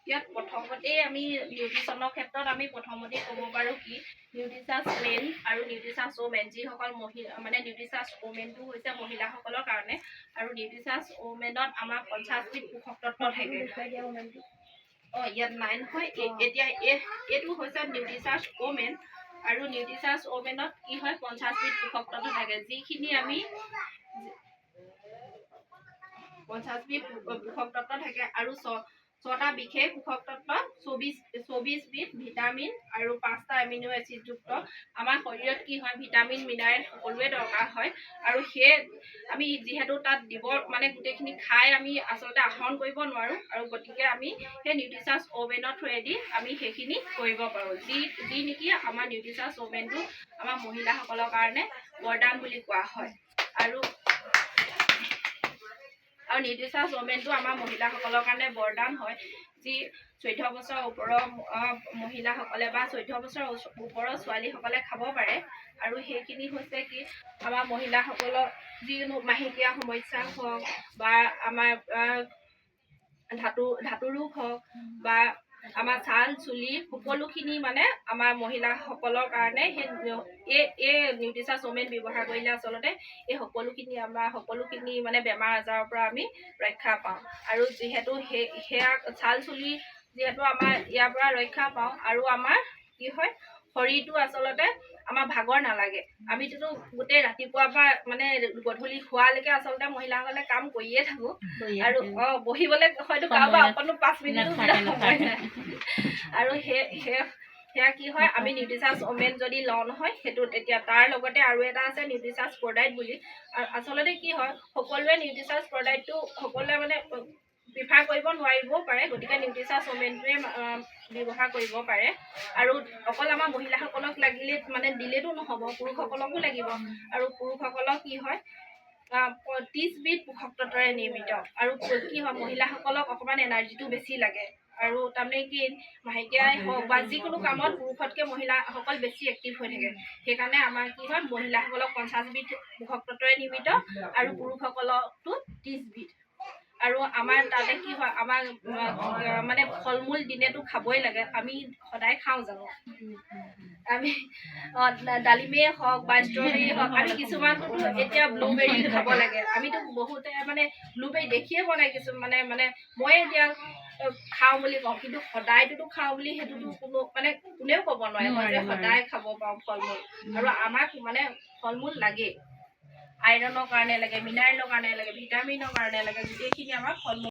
ইয়াত প্ৰথমতে আমি নিউট্ৰিচনৰ ক্ষেত্ৰত আমি প্ৰথমতে ক'ব পাৰোঁ কি নিউট্ৰিচাছ মেন আৰু নিউট্ৰিচাছ ওমেন যিসকল মহিলা মানে নিউট্ৰিচাছ ওমেনটো হৈছে মহিলাসকলৰ কাৰণে আৰু নিউট্ৰিচাছ ওমেনত আমাৰ 50 বিধ পোষক তত্ত্ব থাকে। ইয়াত 9 হয় এতিয়া এইটো হৈছে নিউট্ৰিচাছ ওমেন আৰু নিউট্ৰিচাছ ওমেনত কি হয় 50 বিধ পোষক তত্ত্ব থাকে যিখিনি আমি 50 বিধ পোষক তত্ত্ব থাকে আৰু 6টা বিশেষ পোষক তত্ত্ব 24 বিধ ভিটামিন আৰু 5টা এমিনো এচিড যুক্ত আমাৰ শৰীৰত কি হয় ভিটামিন মিনাৰেল সকলোৱে দৰকাৰ হয় আৰু সেই আমি যিহেতু তাত দিব মানে গোটেইখিনি খাই আমি আচলতে আহৰণ কৰিব নোৱাৰো আৰু গতিকে আমি সেই নিউট্ৰিচাছ ওমেনৰ থ্ৰুৱেদি আমি সেইখিনি কৰিব পাৰোঁ যি নেকি আমাৰ নিউট্ৰিচাছ ওমেনটো আমাৰ মহিলাসকলৰ কাৰণে বৰদান বুলি কোৱা হয় আৰু নিউট্ৰিচাছ ওমেনটো আমাৰ মহিলাসকলৰ কাৰণে বৰদান হয় যি 14 বছৰ ওপৰৰ মহিলাসকলে বা 14 বছৰ ওপৰৰ ছোৱালীসকলে খাব পাৰে আৰু সেইখিনি হৈছে কি আমাৰ মহিলাসকলৰ যিকোনো মাহেকীয়া সমস্যা হওক বা আমাৰ ধাতু ৰোগ হওক বা আমাৰ ছাল চুলি সকলোখিনি মানে আমাৰ মহিলাসকলৰ কাৰণে এই নিউট্ৰিচাছ ওমেন ব্যৱহাৰ কৰিলে আচলতে এই সকলোখিনি মানে বেমাৰ আজাৰৰ পৰা আমি ৰক্ষা পাওঁ আৰু যিহেতু সেয়া ছাল চুলি যিহেতু আমাৰ ইয়াৰ পৰা ৰক্ষা পাওঁ আৰু আমাৰ কি হয় শৰীৰটো আচলতে আমাৰ ভাগৰ নালাগে আমিতো গোটেই ৰাতিপুৱাৰ পৰা মানে গধূলি খোৱালৈকে আচলতে মহিলাসকলে কাম কৰিয়ে থাকোঁ আৰু বহিবলৈ হয়তো কাৰোবাৰ অকণো 5 মিনিটো সময় নাই আৰু সেয়া কি হয় আমি নিউট্ৰিচাছ ওমেন যদি লওঁ নহয় সেইটো তেতিয়া তাৰ লগতে আৰু এটা আছে নিউট্ৰিচাছ প্ৰডাক্ট বুলি আৰু আচলতে কি হয় সকলোৱে নিউট্ৰিচাছ প্ৰডাক্টটো সকলোৱে মানে প্ৰিফাৰ কৰিব নোৱাৰিবও পাৰে গতিকে নিউট্ৰিচাছ ওমেনটোৱে ব্যৱহাৰ কৰিব পাৰে আৰু অকল আমাৰ মহিলাসকলক লাগিলে মানে দিলেতো নহ'ব পুৰুষসকলকো লাগিব আৰু পুৰুষসকলক কি হয় 30 বিধ পোষক তত্ত্বৰে নিৰ্মিত আৰু কি হয় মহিলাসকলক অকণমান এনাৰ্জিটো বেছি লাগে আৰু তাৰমানে কি মাহেকীয়াই হওক বা যিকোনো কামত পুৰুষতকৈ মহিলাসকল বেছি এক্টিভ হৈ থাকে সেইকাৰণে আমাৰ কি হয় মহিলাসকলক 50 বিধ পোষক তত্ত্বৰে নিৰ্মিত আৰু পুৰুষসকলকতো 30 বিধ আৰু আমাৰ তাতে কি হয় আমাৰ মানে ফল মূল দিনেতো খাবই লাগে আমি সদায় খাওঁ জানো আমি ডালিমেই হওক বা ষ্ট্ৰবেৰী হওক আমি কিছুমানটোতো এতিয়া ব্লুবেৰী খাব লাগে আমিতো বহুতে মানে ব্লুবেৰী দেখিয়ে বনাই কিছুমানে মানে মই এতিয়া খাওঁ বুলি কওঁ কিন্তু সদায়টোতো খাওঁ বুলি সেইটোতো কোনেও ক'ব নোৱাৰে মই যে সদায় খাব পাৰোঁ ফল মূল আৰু আমাক মানে ফল মূল লাগেই আইৰণৰ কাৰণে লাগে মিনাৰেলৰ কাৰণে লাগে ভিটামিনৰ কাৰণে লাগে গোটেইখিনি আমাক ফল মূল